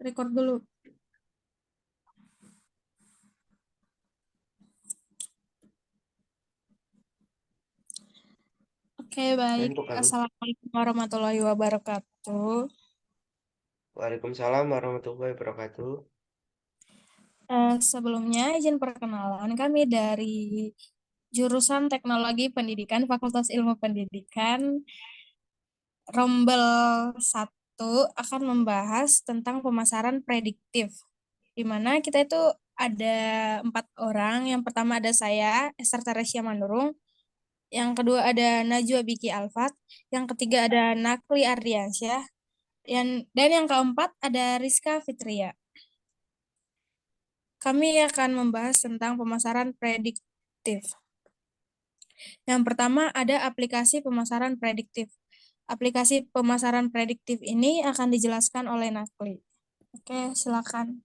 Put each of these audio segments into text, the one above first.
Record dulu. Oke, baik. Ngantuk aku. Assalamualaikum warahmatullahi wabarakatuh. Waalaikumsalam warahmatullahi wabarakatuh. Sebelumnya izin perkenalan, kami dari jurusan Teknologi Pendidikan Fakultas Ilmu Pendidikan Rombel 1 akan membahas tentang pemasaran prediktif, di mana kita itu ada 4 orang. Yang pertama ada saya, Esther Taresya Manurung. Yang kedua ada Najwa Biki Alfat. Yang ketiga ada Nakli Ardiansyah. Dan yang keempat ada Rizka Fitria. Kami akan membahas tentang pemasaran prediktif. Yang pertama ada aplikasi pemasaran prediktif. Aplikasi pemasaran prediktif ini akan dijelaskan oleh Nakli. Oke, silakan.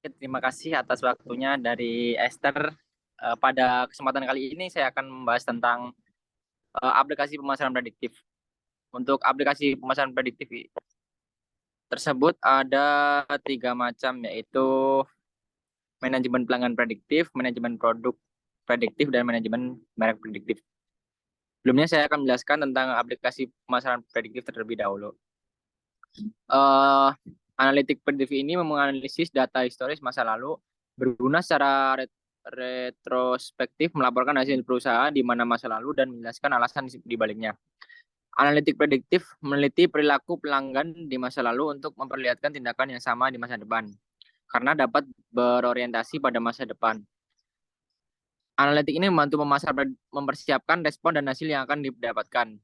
Terima kasih atas waktunya dari Esther. Pada kesempatan kali ini saya akan membahas tentang aplikasi pemasaran prediktif. Untuk aplikasi pemasaran prediktif tersebut ada 3 macam, yaitu manajemen pelanggan prediktif, manajemen produk prediktif, dan manajemen merek prediktif. Sebelumnya saya akan menjelaskan tentang aplikasi pemasaran prediktif terlebih dahulu. Analitik prediktif ini menganalisis data historis masa lalu berguna secara retrospektif, melaporkan hasil perusahaan di mana masa lalu dan menjelaskan alasan di baliknya. Analitik prediktif meneliti perilaku pelanggan di masa lalu untuk memperlihatkan tindakan yang sama di masa depan, karena dapat berorientasi pada masa depan. Analitik ini membantu pemasar mempersiapkan respon dan hasil yang akan didapatkan.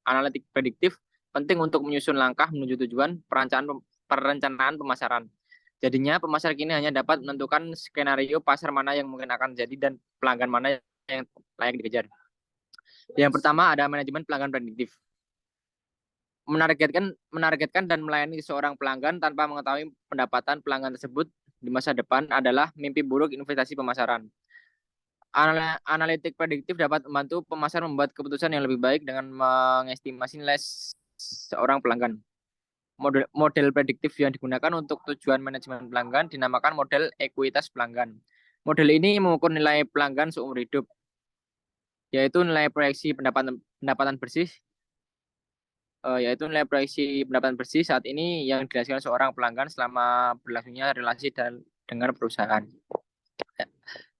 Analitik prediktif penting untuk menyusun langkah menuju tujuan perencanaan pemasaran. Jadinya pemasar kini hanya dapat menentukan skenario pasar mana yang mungkin akan jadi dan pelanggan mana yang layak dikejar. Yang pertama ada manajemen pelanggan prediktif. Menargetkan dan melayani seorang pelanggan tanpa mengetahui pendapatan pelanggan tersebut di masa depan adalah mimpi buruk investasi pemasaran. Analitik prediktif dapat membantu pemasar membuat keputusan yang lebih baik dengan mengestimasi nilai seorang pelanggan. Model prediktif yang digunakan untuk tujuan manajemen pelanggan dinamakan model ekuitas pelanggan. Model ini mengukur nilai pelanggan seumur hidup, yaitu nilai proyeksi pendapatan bersih saat ini yang dihasilkan seorang pelanggan selama berlangsungnya relasi dengan perusahaan.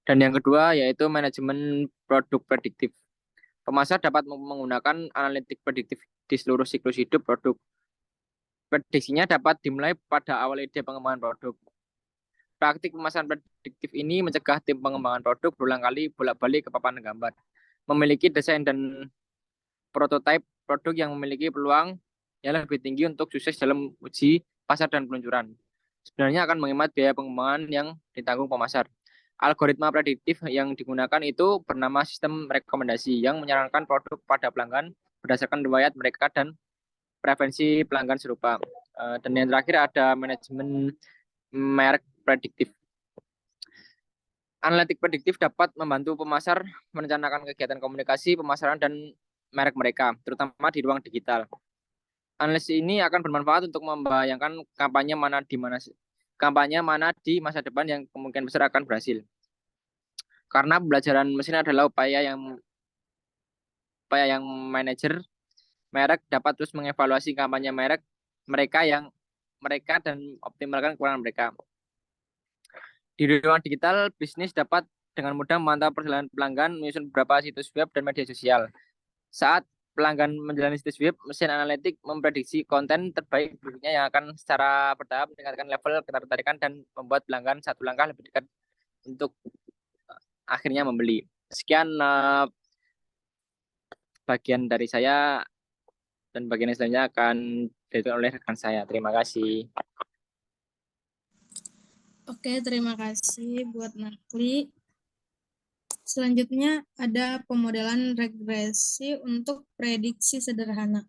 Dan yang kedua yaitu manajemen produk prediktif. Pemasar dapat menggunakan analitik prediktif di seluruh siklus hidup produk. Prediksinya dapat dimulai pada awal ide pengembangan produk. Praktik pemasaran prediktif ini mencegah tim pengembangan produk berulang kali bolak-balik ke papan gambar. Memiliki desain dan prototipe produk yang memiliki peluang yang lebih tinggi untuk sukses dalam uji pasar dan peluncuran. Sebenarnya akan menghemat biaya pengembangan yang ditanggung pemasar. Algoritma prediktif yang digunakan itu bernama sistem rekomendasi yang menyarankan produk pada pelanggan berdasarkan riwayat mereka dan preferensi pelanggan serupa. Dan yang terakhir ada manajemen merek prediktif. Analitik prediktif dapat membantu pemasar merencanakan kegiatan komunikasi, pemasaran, dan merek mereka, terutama di ruang digital. Analisis ini akan bermanfaat untuk membayangkan kampanye mana di masa depan yang kemungkinan besar akan berhasil. Karena pembelajaran mesin adalah upaya yang manajer merek dapat terus mengevaluasi kampanye mereka dan optimalkan kekurangan mereka. Di ruang digital, bisnis dapat dengan mudah memantau perjalanan pelanggan, menyusun beberapa situs web dan media sosial. Saat pelanggan menjalani situs web, mesin analitik memprediksi konten terbaik berikutnya yang akan secara bertahap meningkatkan level ketertarikan dan membuat pelanggan satu langkah lebih dekat untuk akhirnya membeli. Sekian bagian dari saya, dan bagian selanjutnya akan dilakukan oleh rekan saya. Terima kasih. Oke, terima kasih buat Nakli. Selanjutnya ada pemodelan regresi untuk prediksi sederhana.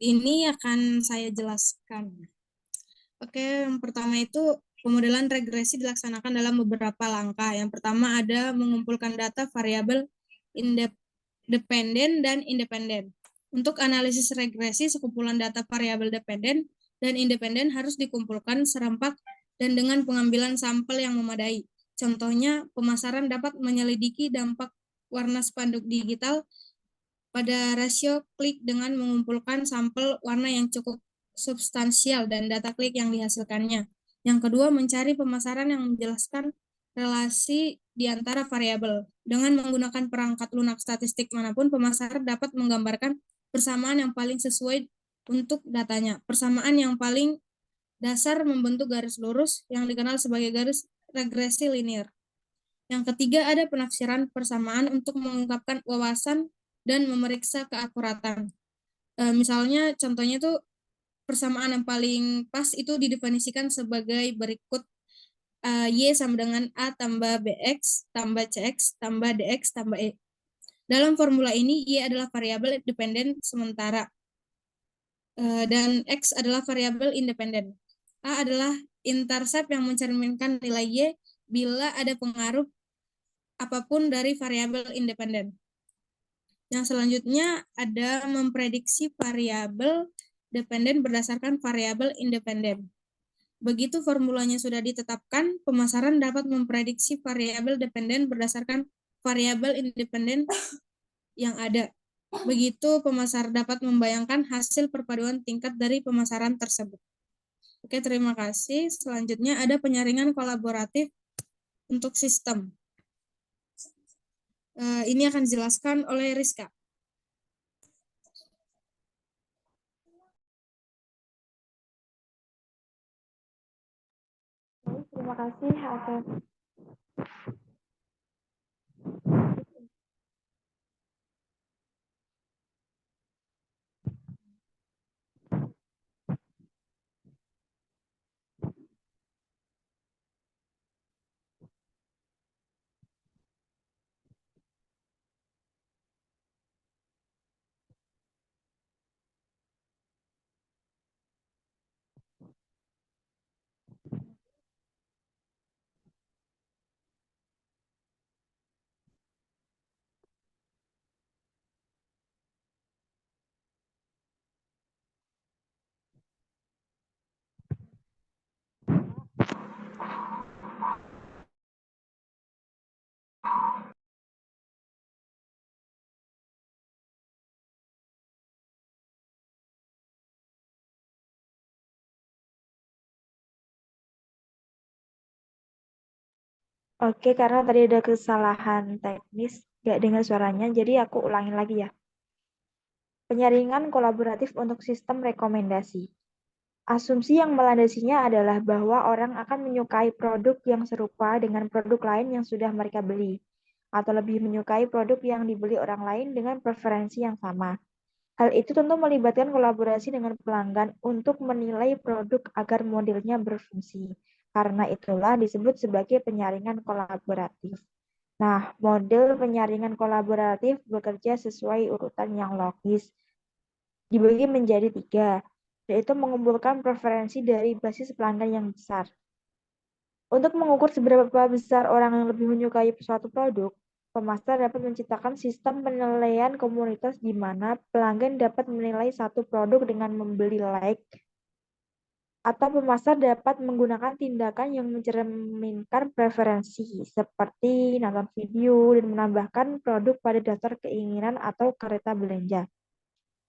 Ini akan saya jelaskan. Oke, yang pertama itu pemodelan regresi dilaksanakan dalam beberapa langkah. Yang pertama ada mengumpulkan data variabel independen dan independen. Untuk analisis regresi, sekumpulan data variabel dependen dan independen harus dikumpulkan serempak dan dengan pengambilan sampel yang memadai. Contohnya, pemasaran dapat menyelidiki dampak warna spanduk digital pada rasio klik dengan mengumpulkan sampel warna yang cukup substansial dan data klik yang dihasilkannya. Yang kedua, mencari pemasaran yang menjelaskan relasi di antara variabel. Dengan menggunakan perangkat lunak statistik manapun, pemasaran dapat menggambarkan persamaan yang paling sesuai untuk datanya. Persamaan yang paling dasar membentuk garis lurus yang dikenal sebagai garis regresi linear. Yang ketiga, ada penafsiran persamaan untuk mengungkapkan wawasan dan memeriksa keakuratan. Misalnya contohnya itu persamaan yang paling pas itu didefinisikan sebagai berikut. Y sama dengan A tambah BX tambah CX tambah DX tambah E. Dalam formula ini, Y adalah variabel dependen sementara dan X adalah variabel independen. A adalah intercept yang mencerminkan nilai Y bila ada pengaruh apapun dari variabel independen. Yang selanjutnya ada memprediksi variabel dependen berdasarkan variabel independen. Begitu formulanya sudah ditetapkan, pemasaran dapat memprediksi variabel dependen berdasarkan variabel independen yang ada. Begitu pemasar dapat membayangkan hasil perpaduan tingkat dari pemasaran tersebut. Oke, terima kasih. Selanjutnya ada penyaringan kolaboratif untuk sistem. Ini akan dijelaskan oleh Rizka. Terima kasih atas Oke, karena tadi ada kesalahan teknis, nggak dengar suaranya, jadi aku ulangin lagi ya. Penyaringan kolaboratif untuk sistem rekomendasi. Asumsi yang melandasinya adalah bahwa orang akan menyukai produk yang serupa dengan produk lain yang sudah mereka beli, atau lebih menyukai produk yang dibeli orang lain dengan preferensi yang sama. Hal itu tentu melibatkan kolaborasi dengan pelanggan untuk menilai produk agar modelnya berfungsi. Karena itulah disebut sebagai penyaringan kolaboratif. Nah, model penyaringan kolaboratif bekerja sesuai urutan yang logis, dibagi menjadi 3, yaitu mengumpulkan preferensi dari basis pelanggan yang besar. Untuk mengukur seberapa besar orang yang lebih menyukai suatu produk, pemasar dapat menciptakan sistem penilaian komunitas di mana pelanggan dapat menilai satu produk dengan membeli like, atau pemasar dapat menggunakan tindakan yang mencerminkan preferensi, seperti nonton video dan menambahkan produk pada daftar keinginan atau kereta belanja.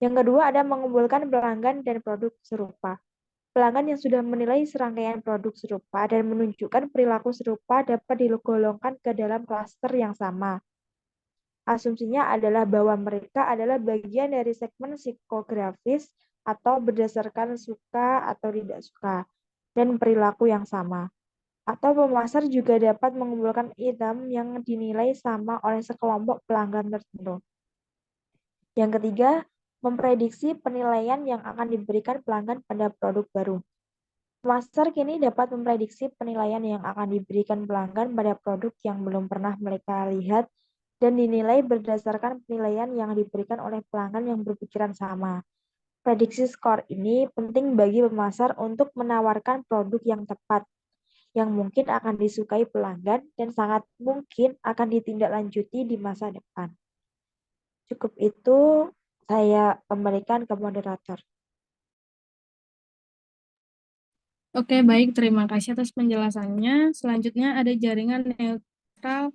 Yang kedua ada mengumpulkan pelanggan dan produk serupa. Pelanggan yang sudah menilai serangkaian produk serupa dan menunjukkan perilaku serupa dapat digolongkan ke dalam klaster yang sama. Asumsinya adalah bahwa mereka adalah bagian dari segmen psikografis atau berdasarkan suka atau tidak suka dan perilaku yang sama. Atau pemasar juga dapat mengumpulkan item yang dinilai sama oleh sekelompok pelanggan tertentu. Yang ketiga, memprediksi penilaian yang akan diberikan pelanggan pada produk baru. Pemasar kini dapat memprediksi penilaian yang akan diberikan pelanggan pada produk yang belum pernah mereka lihat dan dinilai berdasarkan penilaian yang diberikan oleh pelanggan yang berpikiran sama. Prediksi skor ini penting bagi pemasar untuk menawarkan produk yang tepat, yang mungkin akan disukai pelanggan dan sangat mungkin akan ditindaklanjuti di masa depan. Cukup itu, Saya kembalikan ke moderator. Oke, baik. Terima kasih atas penjelasannya. Selanjutnya ada jaringan neutral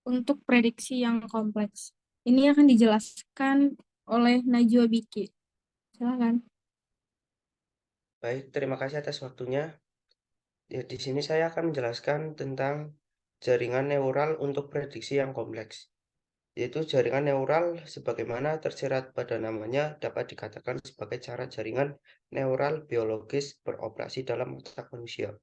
untuk prediksi yang kompleks. Ini akan dijelaskan oleh Najwa Biki. Silakan. Baik, terima kasih atas waktunya. Ya, di sini saya akan menjelaskan tentang jaringan neural untuk prediksi yang kompleks. Yaitu jaringan neural sebagaimana tersirat pada namanya dapat dikatakan sebagai cara jaringan neural biologis beroperasi dalam otak manusia.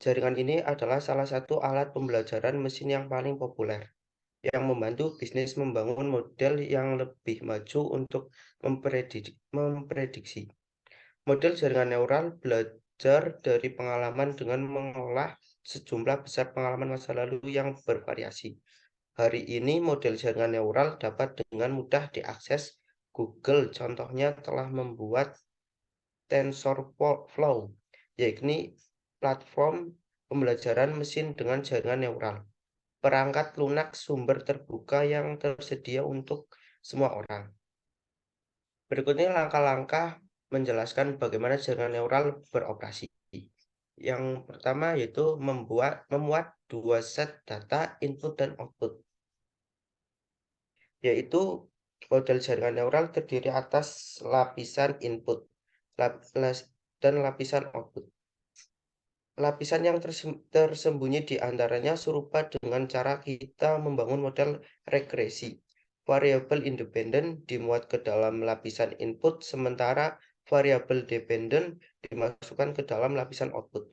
Jaringan ini adalah salah satu alat pembelajaran mesin yang paling populer, yang membantu bisnis membangun model yang lebih maju untuk memprediksi. Model jaringan neural belajar dari pengalaman dengan mengolah sejumlah besar pengalaman masa lalu yang bervariasi. Hari ini model jaringan neural dapat dengan mudah diakses Google. Contohnya telah membuat TensorFlow, yakni platform pembelajaran mesin dengan jaringan neural. Perangkat lunak sumber terbuka yang tersedia untuk semua orang. Berikutnya langkah-langkah menjelaskan bagaimana jaringan neural beroperasi. Yang pertama yaitu memuat dua set data input dan output. Yaitu model jaringan neural terdiri atas lapisan input dan lapisan output. Lapisan yang tersembunyi di antaranya serupa dengan cara kita membangun model regresi. Variabel independen dimuat ke dalam lapisan input, sementara variabel dependen dimasukkan ke dalam lapisan output.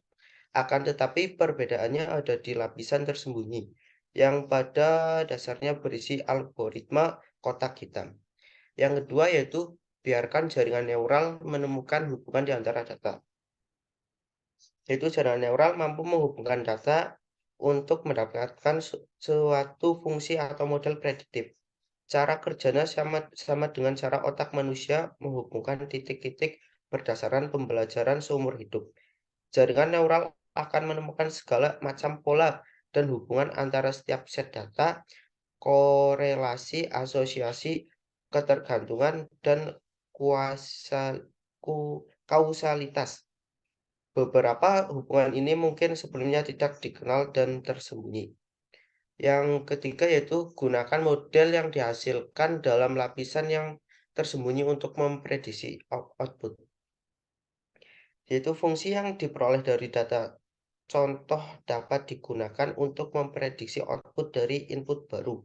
Akan tetapi perbedaannya ada di lapisan tersembunyi, yang pada dasarnya berisi algoritma kotak hitam. Yang kedua yaitu biarkan jaringan neural menemukan hubungan di antara data. Yaitu jaringan neural mampu menghubungkan data untuk mendapatkan suatu fungsi atau model prediktif. Cara kerjanya sama dengan cara otak manusia menghubungkan titik-titik berdasarkan pembelajaran seumur hidup. Jaringan neural akan menemukan segala macam pola dan hubungan antara setiap set data, korelasi, asosiasi, ketergantungan, dan kausalitas. Beberapa hubungan ini mungkin sebelumnya tidak dikenal dan tersembunyi. Yang ketiga yaitu gunakan model yang dihasilkan dalam lapisan yang tersembunyi untuk memprediksi output. Yaitu fungsi yang diperoleh dari data contoh dapat digunakan untuk memprediksi output dari input baru.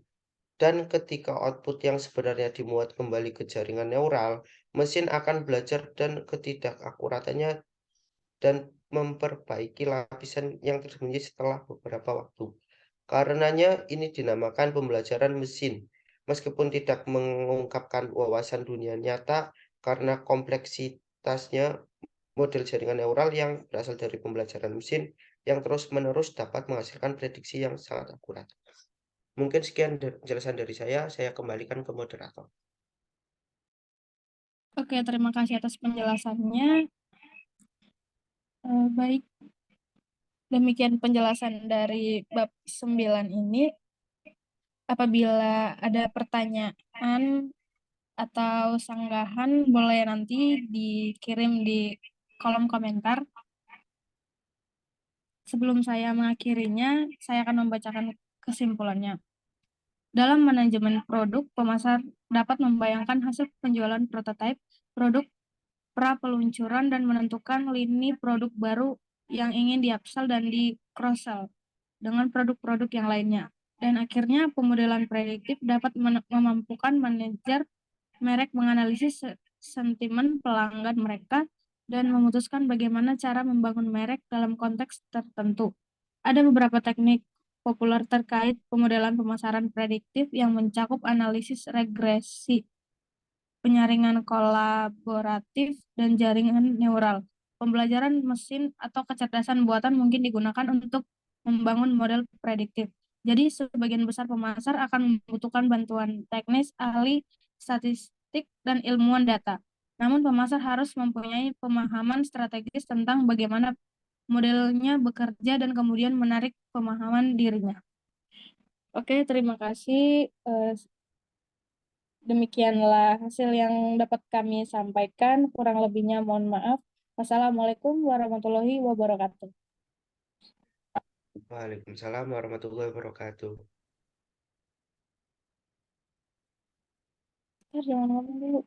Dan ketika output yang sebenarnya dimuat kembali ke jaringan neural, mesin akan belajar dan ketidakakuratannya dan memperbaiki lapisan yang tersembunyi setelah beberapa waktu. Karenanya ini dinamakan pembelajaran mesin. Meskipun tidak mengungkapkan wawasan dunia nyata karena kompleksitasnya model jaringan neural yang berasal dari pembelajaran mesin yang terus-menerus dapat menghasilkan prediksi yang sangat akurat. Mungkin sekian penjelasan dari saya kembalikan ke moderator. Oke, terima kasih atas penjelasannya. Baik, demikian penjelasan dari bab 9 ini. Apabila ada pertanyaan atau sanggahan, boleh nanti dikirim di kolom komentar. Sebelum saya mengakhirinya, saya akan membacakan kesimpulannya. Dalam manajemen produk, pemasar dapat membayangkan hasil penjualan prototipe produk pra-peluncuran dan menentukan lini produk baru yang ingin di-upsell dan di-cross-sell dengan produk-produk yang lainnya. Dan akhirnya, pemodelan prediktif dapat memampukan manajer merek menganalisis sentimen pelanggan mereka dan memutuskan bagaimana cara membangun merek dalam konteks tertentu. Ada beberapa teknik populer terkait pemodelan pemasaran prediktif yang mencakup analisis regresi, penyaringan kolaboratif, dan jaringan neural. Pembelajaran mesin atau kecerdasan buatan mungkin digunakan untuk membangun model prediktif. Jadi, sebagian besar pemasar akan membutuhkan bantuan teknis, ahli statistik, dan ilmuwan data. Namun, pemasar harus mempunyai pemahaman strategis tentang bagaimana modelnya bekerja dan kemudian menarik pemahaman dirinya. Oke, terima kasih. Demikianlah hasil yang dapat kami sampaikan. Kurang lebihnya mohon maaf. Wassalamualaikum warahmatullahi wabarakatuh. Waalaikumsalam warahmatullahi wabarakatuh. Jangan ngomong dulu.